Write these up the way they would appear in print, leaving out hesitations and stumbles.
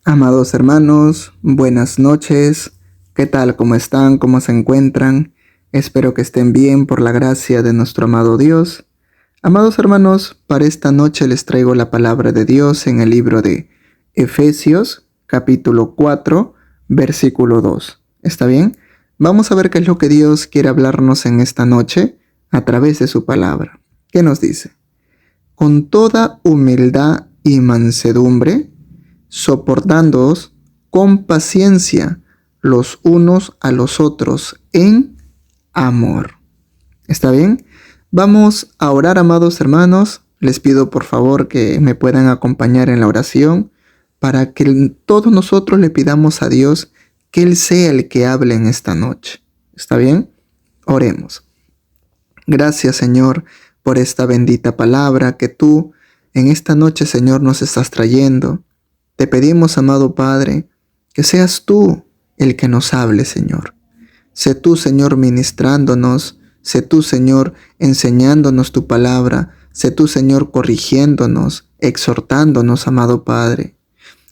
Amados hermanos, buenas noches. ¿Qué tal? ¿Cómo están? ¿Cómo se encuentran? Espero que estén bien por la gracia de nuestro amado Dios. Amados hermanos, para esta noche les traigo la palabra de Dios en el libro de Efesios, capítulo 4, versículo 2. ¿Está bien? Vamos a ver qué es lo que Dios quiere hablarnos en esta noche a través de su palabra. ¿Qué nos dice? Con toda humildad y mansedumbre, soportándoos con paciencia los unos a los otros en amor. ¿Está bien? Vamos a orar, amados hermanos. Les pido por favor que me puedan acompañar en la oración para que todos nosotros le pidamos a Dios que Él sea el que hable en esta noche. ¿Está bien? Oremos. Gracias, Señor, por esta bendita palabra que tú en esta noche, Señor, nos estás trayendo. Te pedimos, amado Padre, que seas tú el que nos hable, Señor. Sé tú, Señor, ministrándonos. Sé tú, Señor, enseñándonos tu palabra. Sé tú, Señor, corrigiéndonos, exhortándonos, amado Padre.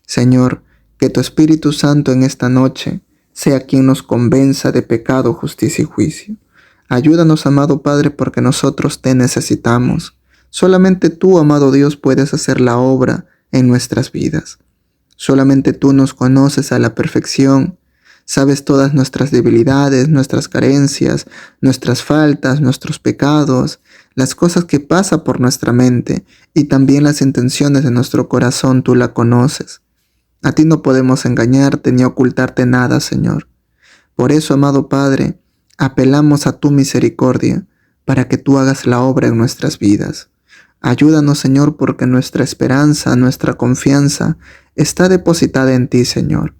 Señor, que tu Espíritu Santo en esta noche sea quien nos convenza de pecado, justicia y juicio. Ayúdanos, amado Padre, porque nosotros te necesitamos. Solamente tú, amado Dios, puedes hacer la obra en nuestras vidas. Solamente tú nos conoces a la perfección. Sabes todas nuestras debilidades, nuestras carencias, nuestras faltas, nuestros pecados, las cosas que pasan por nuestra mente y también las intenciones de nuestro corazón, tú la conoces. A ti no podemos engañarte ni ocultarte nada, Señor. Por eso, amado Padre, apelamos a tu misericordia para que tú hagas la obra en nuestras vidas. Ayúdanos, Señor, porque nuestra esperanza, nuestra confianza está depositada en ti, Señor.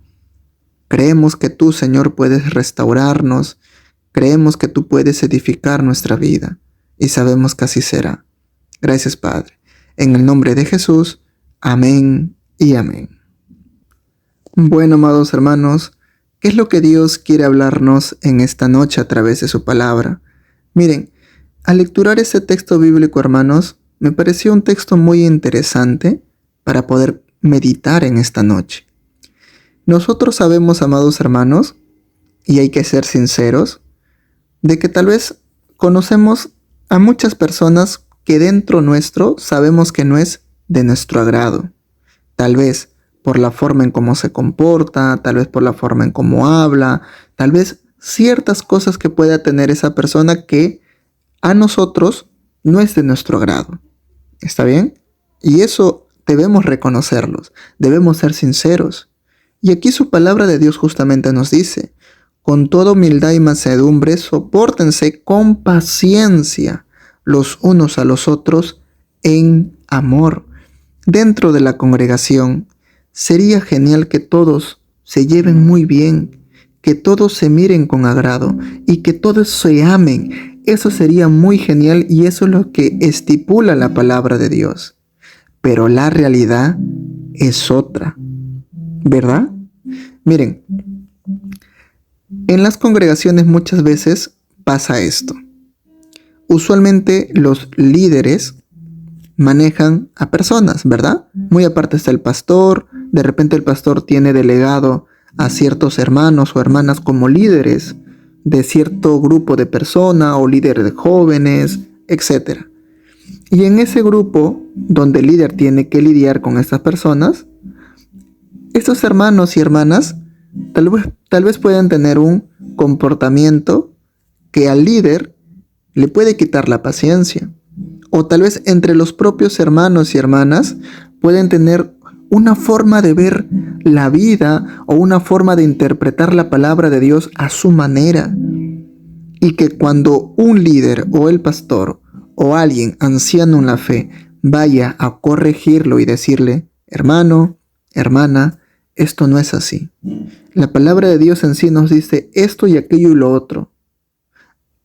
Creemos que tú, Señor, puedes restaurarnos. Creemos que tú puedes edificar nuestra vida. Y sabemos que así será. Gracias, Padre. En el nombre de Jesús. Amén y amén. Bueno, amados hermanos, ¿qué es lo que Dios quiere hablarnos en esta noche a través de su palabra? Miren, al lecturar este texto bíblico, hermanos, me pareció un texto muy interesante para poder meditar en esta noche. Nosotros sabemos, amados hermanos, y hay que ser sinceros, de que tal vez conocemos a muchas personas que dentro nuestro sabemos que no es de nuestro agrado. Tal vez por la forma en cómo se comporta, tal vez por la forma en cómo habla, tal vez ciertas cosas que pueda tener esa persona que a nosotros no es de nuestro agrado. ¿Está bien? Y eso debemos reconocerlos, debemos ser sinceros. Y aquí su palabra de Dios justamente nos dice, con toda humildad y mansedumbre, sopórtense con paciencia los unos a los otros en amor. Dentro de la congregación, sería genial que todos se lleven muy bien, que todos se miren con agrado y que todos se amen. Eso sería muy genial y eso es lo que estipula la palabra de Dios. Pero la realidad es otra, ¿verdad? Miren, en las congregaciones muchas veces pasa esto. Usualmente los líderes manejan a personas, ¿verdad? Muy aparte está el pastor, de repente el pastor tiene delegado a ciertos hermanos o hermanas como líderes de cierto grupo de personas o líderes de jóvenes, etc. Y en ese grupo donde el líder tiene que lidiar con estas personas, estos hermanos y hermanas tal vez puedan tener un comportamiento que al líder le puede quitar la paciencia. O tal vez entre los propios hermanos y hermanas pueden tener una forma de ver la vida o una forma de interpretar la palabra de Dios a su manera. Y que cuando un líder o el pastor o alguien anciano en la fe vaya a corregirlo y decirle, hermano, hermana, esto no es así. La palabra de Dios en sí nos dice esto y aquello y lo otro.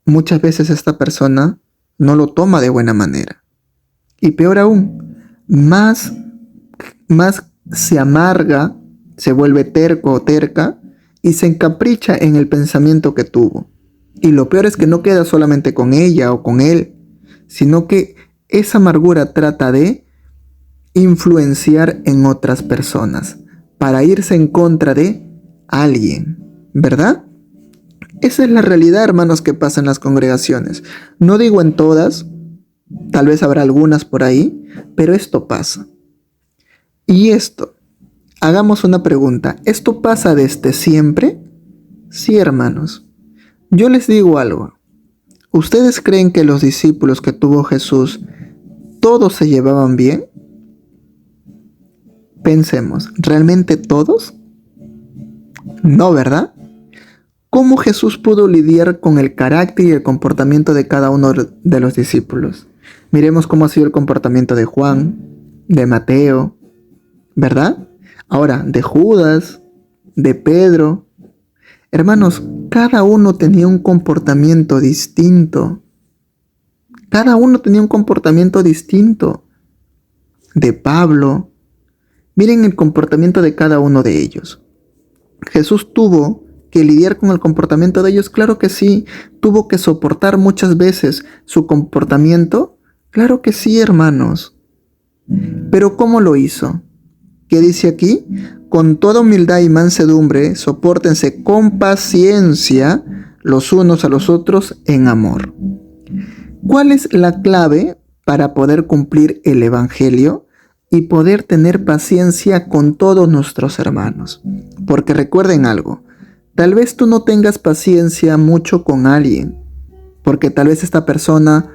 Muchas veces esta persona no lo toma de buena manera. Y peor aún, más se amarga, se vuelve terco o terca y se encapricha en el pensamiento que tuvo. Y lo peor es que no queda solamente con ella o con él, sino que esa amargura trata de influenciar en otras personas para irse en contra de alguien, ¿verdad? Esa es la realidad, hermanos, que pasa en las congregaciones. No digo en todas, tal vez habrá algunas por ahí, pero esto pasa. Y esto, hagamos una pregunta, ¿esto pasa desde siempre? Sí, hermanos. Yo les digo algo. ¿Ustedes creen que los discípulos que tuvo Jesús, todos se llevaban bien? Pensemos, ¿realmente todos? No, ¿verdad? ¿Cómo Jesús pudo lidiar con el carácter y el comportamiento de cada uno de los discípulos? Miremos cómo ha sido el comportamiento de Juan, de Mateo, ¿verdad? Ahora, de Judas, de Pedro. Hermanos, cada uno tenía un comportamiento distinto. Cada uno tenía un comportamiento distinto. De Pablo. Miren el comportamiento de cada uno de ellos. Jesús tuvo que lidiar con el comportamiento de ellos, claro que sí. Tuvo que soportar muchas veces su comportamiento, claro que sí, hermanos. Pero ¿cómo lo hizo? ¿Qué dice aquí? Con toda humildad y mansedumbre, sopórtense con paciencia los unos a los otros en amor. ¿Cuál es la clave para poder cumplir el Evangelio y poder tener paciencia con todos nuestros hermanos? Porque recuerden algo, tal vez tú no tengas paciencia mucho con alguien, porque tal vez esta persona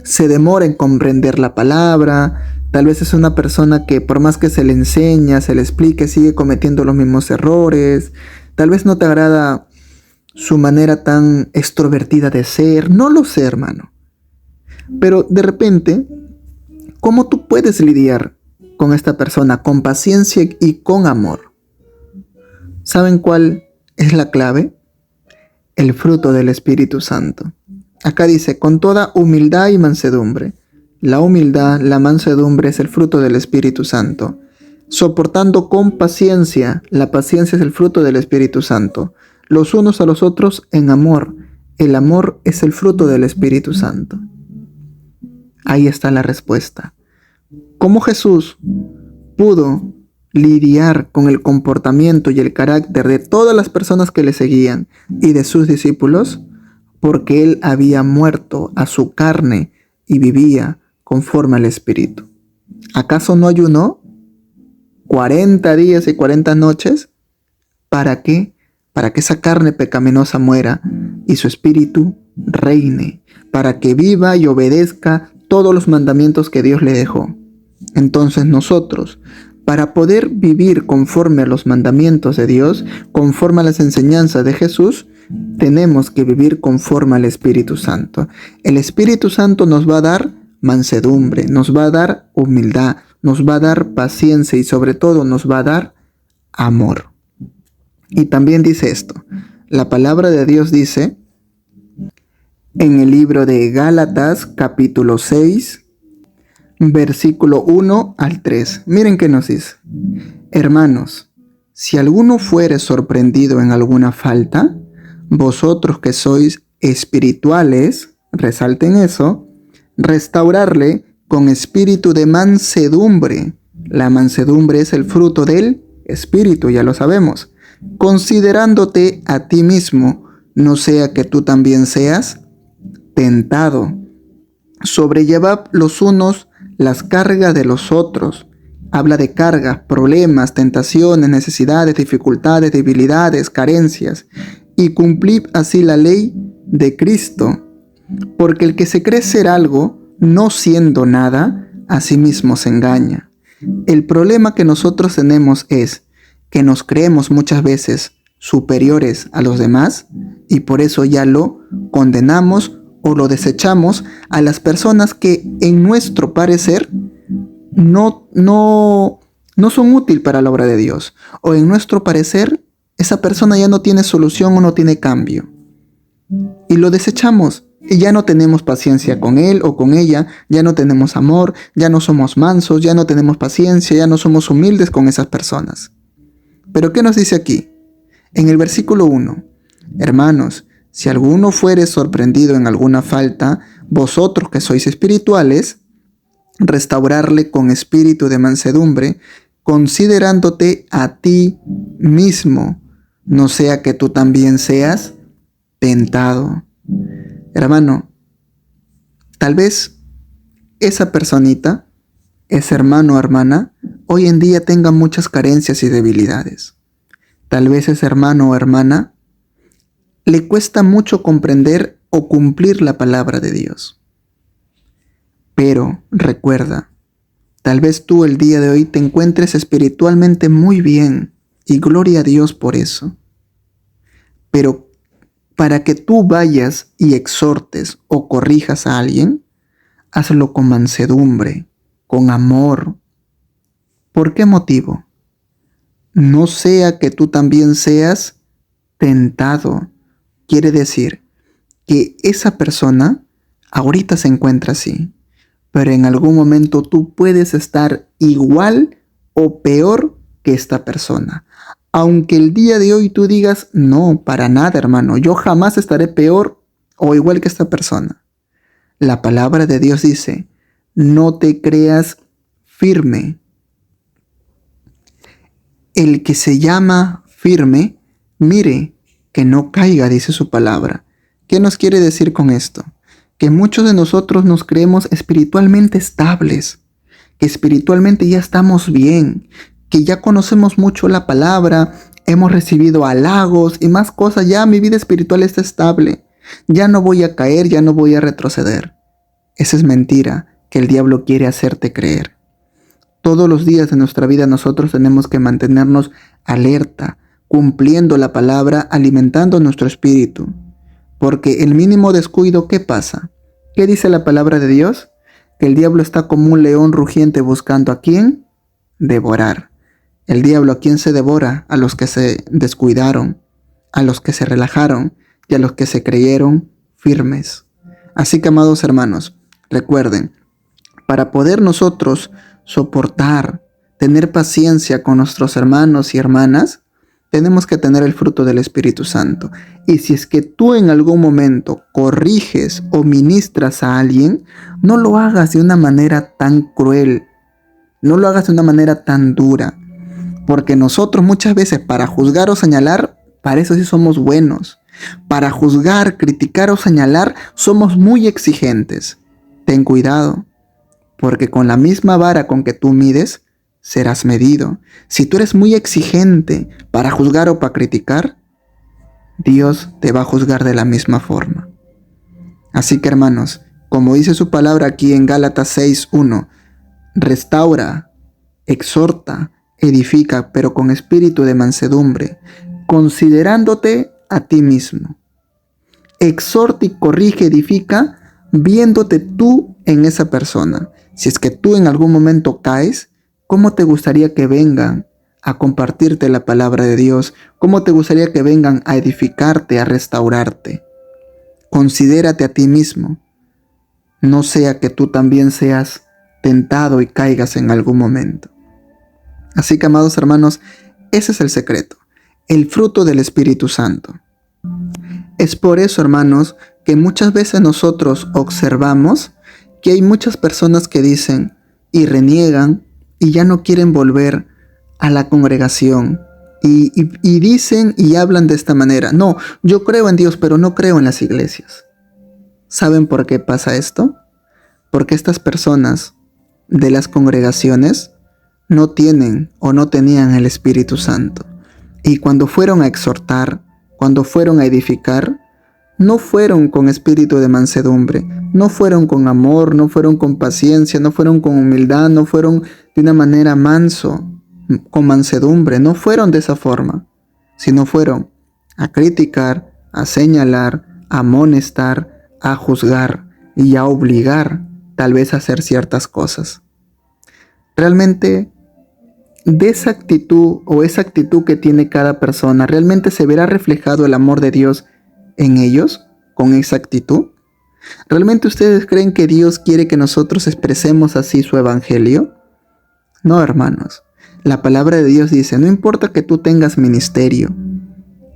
se demora en comprender la palabra. Tal vez es una persona que por más que se le enseña, se le explique, sigue cometiendo los mismos errores. Tal vez no te agrada su manera tan extrovertida de ser. No lo sé, hermano. Pero de repente, ¿cómo tú puedes lidiar con esta persona? Con paciencia y con amor. ¿Saben cuál es la clave? El fruto del Espíritu Santo. Acá dice, con toda humildad y mansedumbre. La humildad, la mansedumbre es el fruto del Espíritu Santo. Soportando con paciencia, la paciencia es el fruto del Espíritu Santo. Los unos a los otros en amor. El amor es el fruto del Espíritu Santo. Ahí está la respuesta. ¿Cómo Jesús pudo lidiar con el comportamiento y el carácter de todas las personas que le seguían y de sus discípulos? Porque Él había muerto a su carne y vivía conforme al Espíritu. ¿Acaso no ayunó 40 días y 40 noches? ¿Para qué? Para que esa carne pecaminosa muera y su espíritu reine, para que viva y obedezca todos los mandamientos que Dios le dejó. Entonces nosotros, para poder vivir conforme a los mandamientos de Dios, conforme a las enseñanzas de Jesús, tenemos que vivir conforme al Espíritu Santo. El Espíritu Santo nos va a dar mansedumbre, nos va a dar humildad, nos va a dar paciencia y sobre todo nos va a dar amor. Y también dice esto, la palabra de Dios dice en el libro de Gálatas capítulo 6, versículo 1 al 3. Miren qué nos dice. Hermanos, si alguno fuere sorprendido en alguna falta, vosotros que sois espirituales, resalten eso, restaurarle con espíritu de mansedumbre. La mansedumbre es el fruto del Espíritu, ya lo sabemos. Considerándote a ti mismo, no sea que tú también seas tentado. Sobrellevad los unos las cargas de los otros. Habla de cargas, problemas, tentaciones, necesidades, dificultades, debilidades, carencias. Y cumplid así la ley de Cristo. Porque el que se cree ser algo, no siendo nada, a sí mismo se engaña. El problema que nosotros tenemos es que nos creemos muchas veces superiores a los demás y por eso ya lo condenamos o lo desechamos a las personas que en nuestro parecer no son útiles para la obra de Dios. O en nuestro parecer esa persona ya no tiene solución o no tiene cambio. Y lo desechamos. Y ya no tenemos paciencia con él o con ella, ya no tenemos amor, ya no somos mansos, ya no tenemos paciencia, ya no somos humildes con esas personas. Pero ¿qué nos dice aquí? En el versículo 1, hermanos, si alguno fuere sorprendido en alguna falta, vosotros que sois espirituales, restaurarle con espíritu de mansedumbre, considerándote a ti mismo, no sea que tú también seas tentado. Hermano, tal vez esa personita, ese hermano o hermana, hoy en día tenga muchas carencias y debilidades. Tal vez ese hermano o hermana le cuesta mucho comprender o cumplir la palabra de Dios. Pero recuerda, tal vez tú el día de hoy te encuentres espiritualmente muy bien y gloria a Dios por eso. Pero para que tú vayas y exhortes o corrijas a alguien, hazlo con mansedumbre, con amor. ¿Por qué motivo? No sea que tú también seas tentado. Quiere decir que esa persona ahorita se encuentra así, pero en algún momento tú puedes estar igual o peor que esta persona. Aunque el día de hoy tú digas, no, para nada, hermano, yo jamás estaré peor o igual que esta persona. La palabra de Dios dice, no te creas firme. El que se llama firme, mire que no caiga, dice su palabra. ¿Qué nos quiere decir con esto? Que muchos de nosotros nos creemos espiritualmente estables, que espiritualmente ya estamos bien, que ya conocemos mucho la palabra, hemos recibido halagos y más cosas, ya mi vida espiritual está estable, ya no voy a caer, ya no voy a retroceder. Esa es mentira que el diablo quiere hacerte creer. Todos los días de nuestra vida nosotros tenemos que mantenernos alerta, cumpliendo la palabra, alimentando nuestro espíritu. Porque el mínimo descuido, ¿qué pasa? ¿Qué dice la palabra de Dios? Que el diablo está como un león rugiente buscando a quién devorar. El diablo a quién se devora, a los que se descuidaron, a los que se relajaron y a los que se creyeron firmes. Así que, amados hermanos, recuerden, para poder nosotros soportar, tener paciencia con nuestros hermanos y hermanas, tenemos que tener el fruto del Espíritu Santo. Y si es que tú en algún momento corriges o ministras a alguien, no lo hagas de una manera tan cruel, no lo hagas de una manera tan dura, porque nosotros muchas veces para juzgar o señalar, para eso sí somos buenos. Para juzgar, criticar o señalar, somos muy exigentes. Ten cuidado, porque con la misma vara con que tú mides, serás medido. Si tú eres muy exigente para juzgar o para criticar, Dios te va a juzgar de la misma forma. Así que, hermanos, como dice su palabra aquí en Gálatas 6:1, restaura, exhorta, edifica, pero con espíritu de mansedumbre, considerándote a ti mismo. Exhorta y corrige, edifica, viéndote tú en esa persona. Si es que tú en algún momento caes, ¿cómo te gustaría que vengan a compartirte la palabra de Dios? ¿Cómo te gustaría que vengan a edificarte, a restaurarte? Considérate a ti mismo. No sea que tú también seas tentado y caigas en algún momento. Así que, amados hermanos, ese es el secreto, el fruto del Espíritu Santo. Es por eso, hermanos, que muchas veces nosotros observamos que hay muchas personas que dicen y reniegan y ya no quieren volver a la congregación y dicen y hablan de esta manera. No, yo creo en Dios, pero no creo en las iglesias. ¿Saben por qué pasa esto? Porque estas personas de las congregaciones no tienen o no tenían el Espíritu Santo. Y cuando fueron a exhortar, cuando fueron a edificar, no fueron con espíritu de mansedumbre, no fueron con amor, no fueron con paciencia, no fueron con humildad, no fueron de una manera manso, con mansedumbre, no fueron de esa forma, sino fueron a criticar, a señalar, a amonestar, a juzgar y a obligar tal vez a hacer ciertas cosas. Realmente, de esa actitud o esa actitud que tiene cada persona, ¿realmente se verá reflejado el amor de Dios en ellos con esa actitud? ¿Realmente ustedes creen que Dios quiere que nosotros expresemos así su evangelio? No, hermanos. La palabra de Dios dice, no importa que tú tengas ministerio,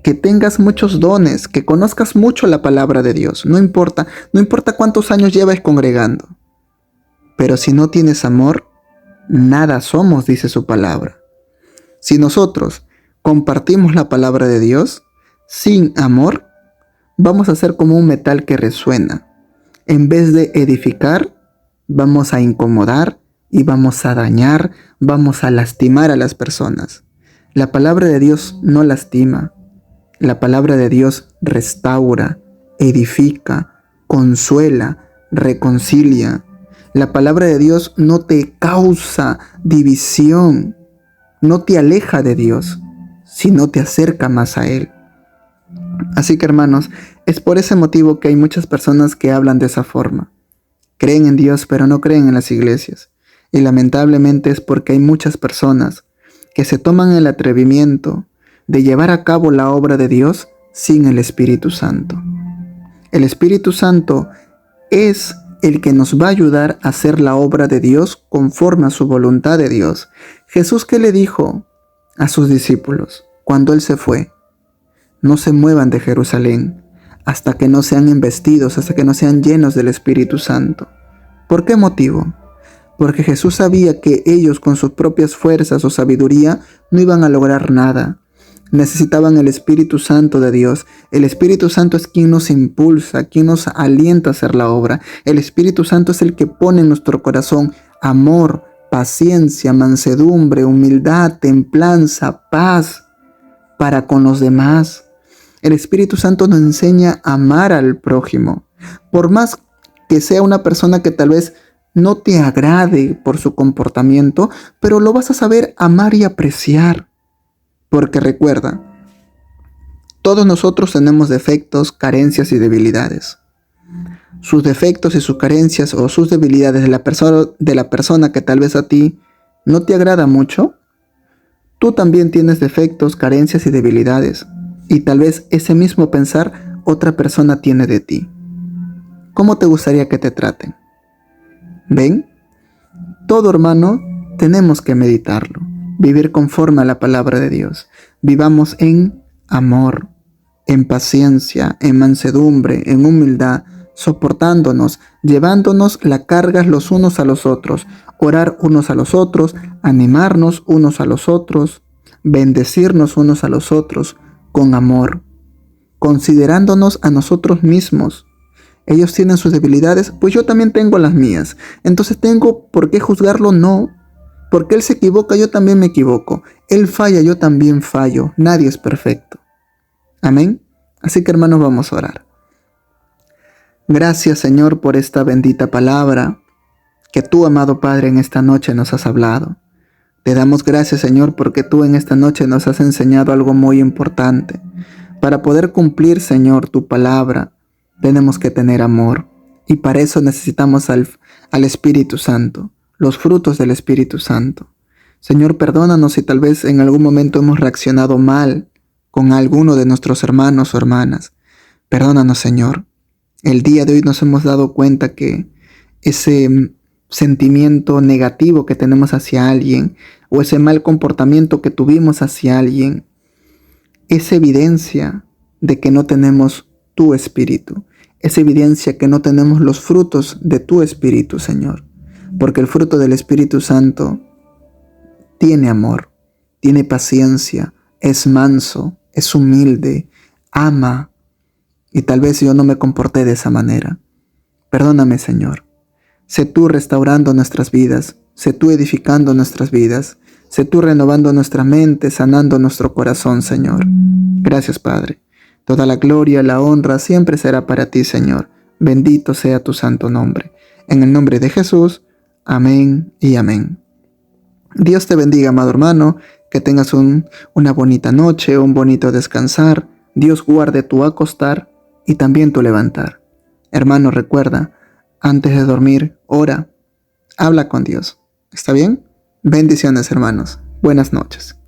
que tengas muchos dones, que conozcas mucho la palabra de Dios, no importa cuántos años llevas congregando, pero si no tienes amor, nada somos, dice su palabra. Si nosotros compartimos la palabra de Dios sin amor, vamos a ser como un metal que resuena. En vez de edificar, vamos a incomodar y vamos a dañar, vamos a lastimar a las personas. La palabra de Dios no lastima. La palabra de Dios restaura, edifica, consuela, reconcilia. La palabra de Dios no te causa división, no te aleja de Dios, sino te acerca más a Él. Así que hermanos, es por ese motivo que hay muchas personas que hablan de esa forma. Creen en Dios, pero no creen en las iglesias. Y lamentablemente es porque hay muchas personas que se toman el atrevimiento de llevar a cabo la obra de Dios sin el Espíritu Santo. El Espíritu Santo es el que nos va a ayudar a hacer la obra de Dios conforme a su voluntad de Dios. Jesús, ¿qué le dijo a sus discípulos cuando Él se fue? No se muevan de Jerusalén hasta que no sean investidos, hasta que no sean llenos del Espíritu Santo. ¿Por qué motivo? Porque Jesús sabía que ellos con sus propias fuerzas o sabiduría no iban a lograr nada. Necesitaban el Espíritu Santo de Dios. El Espíritu Santo es quien nos impulsa, quien nos alienta a hacer la obra. El Espíritu Santo es el que pone en nuestro corazón amor, paciencia, mansedumbre, humildad, templanza, paz para con los demás. El Espíritu Santo nos enseña a amar al prójimo. Por más que sea una persona que tal vez no te agrade por su comportamiento, pero lo vas a saber amar y apreciar. Porque recuerda, todos nosotros tenemos defectos, carencias y debilidades. Sus defectos y sus carencias o sus debilidades de la persona que tal vez a ti no te agrada mucho, tú también tienes defectos, carencias y debilidades. Y tal vez ese mismo pensar otra persona tiene de ti. ¿Cómo te gustaría que te traten? ¿Ven? Todo hermano tenemos que meditarlo. Vivir conforme a la palabra de Dios. Vivamos en amor, en paciencia, en mansedumbre, en humildad, soportándonos, llevándonos la carga los unos a los otros, orar unos a los otros, animarnos unos a los otros, bendecirnos unos a los otros con amor, considerándonos a nosotros mismos. Ellos tienen sus debilidades, pues yo también tengo las mías. Entonces tengo por qué juzgarlo, no. Porque Él se equivoca, yo también me equivoco. Él falla, yo también fallo. Nadie es perfecto. Amén. Así que hermanos, vamos a orar. Gracias, Señor, por esta bendita palabra que tú, amado Padre, en esta noche nos has hablado. Te damos gracias, Señor, porque tú en esta noche nos has enseñado algo muy importante. Para poder cumplir, Señor, tu palabra, tenemos que tener amor. Y para eso necesitamos al Espíritu Santo. Los frutos del Espíritu Santo. Señor, perdónanos si tal vez en algún momento hemos reaccionado mal con alguno de nuestros hermanos o hermanas. Perdónanos, Señor. El día de hoy nos hemos dado cuenta que ese sentimiento negativo que tenemos hacia alguien o ese mal comportamiento que tuvimos hacia alguien es evidencia de que no tenemos tu Espíritu. Es evidencia que no tenemos los frutos de tu Espíritu, Señor. Porque el fruto del Espíritu Santo tiene amor, tiene paciencia, es manso, es humilde, ama. Y tal vez yo no me comporté de esa manera. Perdóname, Señor. Sé tú restaurando nuestras vidas, sé tú edificando nuestras vidas, sé tú renovando nuestra mente, sanando nuestro corazón, Señor. Gracias, Padre. Toda la gloria, la honra siempre será para ti, Señor. Bendito sea tu santo nombre. En el nombre de Jesús. Amén y amén. Dios te bendiga, amado hermano, que tengas una bonita noche, un bonito descansar. Dios guarde tu acostar y también tu levantar. Hermano, recuerda, antes de dormir, ora, habla con Dios. ¿Está bien? Bendiciones, hermanos. Buenas noches.